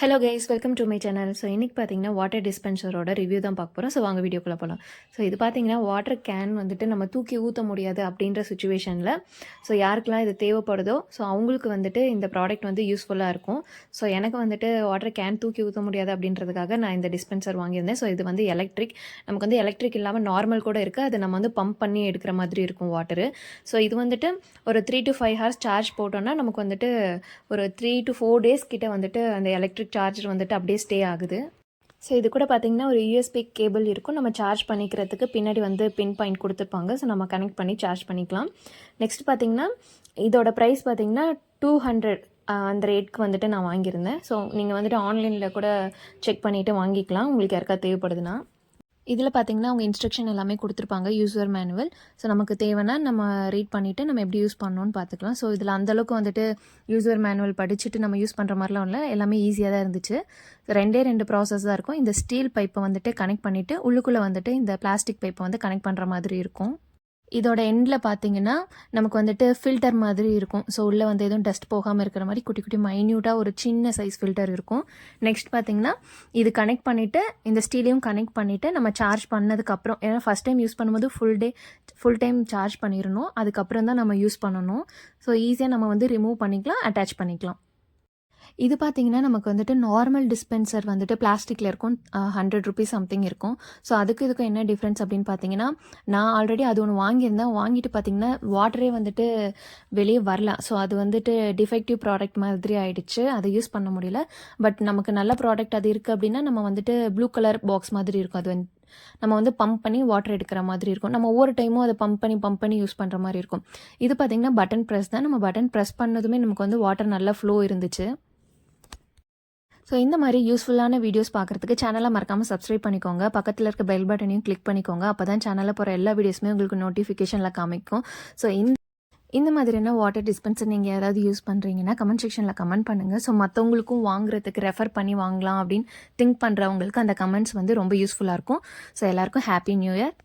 Hello guys, welcome to my channel. So இன்றைக்கி பார்த்தீங்கன்னா water டிஸ்பென்சரோட review தான் பார்க்க போகிறோம். ஸோ வாங்க வீடியோக்குள்ளே போகலாம். ஸோ இது பார்த்தீங்கன்னா வாட்டர் கேன் வந்துட்டு நம்ம தூக்கி ஊற்ற முடியாது அப்படின்ற சுச்சுவேஷனில் ஸோ யாருக்கெல்லாம் இது தேவைப்படுதோ ஸோ அவங்களுக்கு வந்துட்டு இந்த ப்ராடக்ட் வந்து யூஸ்ஃபுல்லாக இருக்கும். ஸோ எனக்கு வந்துட்டு வாட்டர் கேன் தூக்கி ஊற்ற முடியாது அப்படின்றதுக்காக நான் இந்த டிஸ்பென்சர் வாங்கியிருந்தேன். ஸோ இது வந்து எலக்ட்ரிக், நமக்கு வந்து எலக்ட்ரிக் இல்லாமல் நார்மல் கூட இருக்குது. அது நம்ம வந்து பம்ப் பண்ணி எடுக்கிற மாதிரி இருக்கும் வாட்டரு. ஸோ இது வந்துட்டு ஒரு 3 to 5 hours சார்ஜ் போட்டோன்னா நமக்கு வந்துட்டு ஒரு 3 to 4 days கிட்ட வந்துட்டு அந்த எலக்ட்ரிக் சார்ஜர் வந்துட்டு அப்படியே ஸ்டே ஆகுது. ஸோ இது கூட பார்த்திங்கன்னா ஒரு யூஎஸ்பி கேபிள் இருக்கும். நம்ம சார்ஜ் பண்ணிக்கிறதுக்கு பின்னாடி வந்து பின் பாயிண்ட் கொடுத்துருப்பாங்க. ஸோ நம்ம கனெக்ட் பண்ணி சார்ஜ் பண்ணிக்கலாம். நெக்ஸ்ட் பார்த்திங்கன்னா இதோட ப்ரைஸ் பார்த்திங்கன்னா 200 அந்த ரேட்க்கு வந்துட்டு நான் வாங்கியிருந்தேன். ஸோ நீங்கள் வந்துட்டு ஆன்லைனில் கூட செக் பண்ணிவிட்டு வாங்கிக்கலாம் உங்களுக்கு யாருக்கா தேவைப்படுதுன்னா. இதில் பார்த்திங்கன்னா அவங்க இன்ஸ்ட்ரக்ஷன் எல்லாமே கொடுத்துருப்பாங்க, யூசர் மேனுவல். ஸோ நமக்கு தேவைன்னா நம்ம ரீட் பண்ணிவிட்டு நம்ம எப்படி யூஸ் பண்ணணும்னு பார்த்துக்கலாம். ஸோ இதில் அந்தளவுக்கு வந்துட்டு யூசர் மேனுவல் படிச்சுட்டு நம்ம யூஸ் பண்ணுற மாதிரிலாம் இல்லை, எல்லாமே ஈஸியாக தான் இருந்துச்சு. ரெண்டு ப்ராசஸ் தான் இருக்கும். இந்த ஸ்டீல் பைப்பை வந்துட்டு கனெக்ட் பண்ணிவிட்டு உள்ளுக்குள்ளே வந்துட்டு இந்த பிளாஸ்டிக் பைப்பை வந்து கனெக்ட் பண்ணுற மாதிரி இருக்கும். இதோட எண்டில் பார்த்தீங்கன்னா நமக்கு வந்துட்டு ஃபில்டர் மாதிரி இருக்கும். ஸோ உள்ளே வந்து எதுவும் டஸ்ட் போகாமல் இருக்கிற மாதிரி குட்டி குட்டி மைன்யூட்டாக ஒரு சின்ன சைஸ் ஃபில்டர் இருக்கும். நெக்ஸ்ட் பார்த்தீங்கன்னா இது கனெக்ட் பண்ணிவிட்டு இந்த ஸ்டீலையும் கனெக்ட் பண்ணிவிட்டு நம்ம சார்ஜ் பண்ணதுக்கப்புறம், ஏன்னா ஃபஸ்ட் டைம் யூஸ் பண்ணும்போது ஃபுல் டைம் சார்ஜ் பண்ணிடணும். அதுக்கப்புறம் தான் நம்ம யூஸ் பண்ணணும். ஸோ ஈஸியாக நம்ம வந்து ரிமூவ் பண்ணிக்கலாம், அட்டாச் பண்ணிக்கலாம். இது பார்த்தீங்கன்னா நமக்கு வந்துட்டு நார்மல் டிஸ்பென்சர் வந்துட்டு பிளாஸ்டிக்கில் இருக்கும், 100 rupees சம்திங் இருக்கும். ஸோ இதுக்கும் என்ன டிஃப்ரென்ஸ் அப்படின்னு பார்த்தீங்கன்னா, நான் ஆல்ரெடி அது ஒன்று வாங்கியிருந்தேன். வாங்கிட்டு பார்த்தீங்கன்னா வாட்டரே வந்துட்டு வெளியே வரல. ஸோ அது வந்துட்டு டிஃபெக்டிவ் ப்ராடக்ட் மாதிரி ஆகிடுச்சு, அதை யூஸ் பண்ண முடியல. பட் நமக்கு நல்ல ப்ராடக்ட் அது இருக்குது அப்படின்னா நம்ம வந்துட்டு ப்ளூ கலர் பாக்ஸ் மாதிரி இருக்கும். அது வந்து நம்ம வந்து பம்ப் பண்ணி வாட்டர் எடுக்கிற மாதிரி இருக்கும். நம்ம ஒவ்வொரு டைமும் அதை பம்ப் பண்ணி யூஸ் பண்ணுற மாதிரி இருக்கும். இது பார்த்திங்கன்னா பட்டன் ப்ரெஸ் தான். நம்ம பட்டன் ப்ரெஸ் பண்ணதுமே நமக்கு வந்து வாட்டர் நல்லா ஃப்ளோ இருந்துச்சு. ஸோ இந்த மாதிரி யூஸ்ஃபுல்லான வீடியோஸ் பார்க்குறதுக்கு சேனலை மறக்காமல் சப்ஸ்கிரைப் பண்ணிக்கோங்க. பக்கத்தில் இருக்க பெல் பட்டனையும் கிளிக் பண்ணிக்கோங்க. அப்போ தான் சேனலில் போகிற எல்லா வீடியோஸுமே உங்களுக்கு நோட்டிஃபிகேஷனில் காமிக்கும். ஸோ இந்த மாதிரியான வாட்டர் டிஸ்பென்சர் நீங்கள் யாராவது யூஸ் பண்ணுறீங்கன்னா கமெண்ட் செக்ஷனில் கமெண்ட் பண்ணுங்கள். ஸோ மற்றவங்களுக்கும் வாங்குறதுக்கு ரெஃபர் பண்ணி வாங்கலாம் அப்படின்னு திங்க் பண்ணுறவங்களுக்கு அந்த கமெண்ட்ஸ் வந்து ரொம்ப யூஸ்ஃபுல்லாக இருக்கும். ஸோ எல்லாருக்கும் ஹாப்பி நியூ இயர்.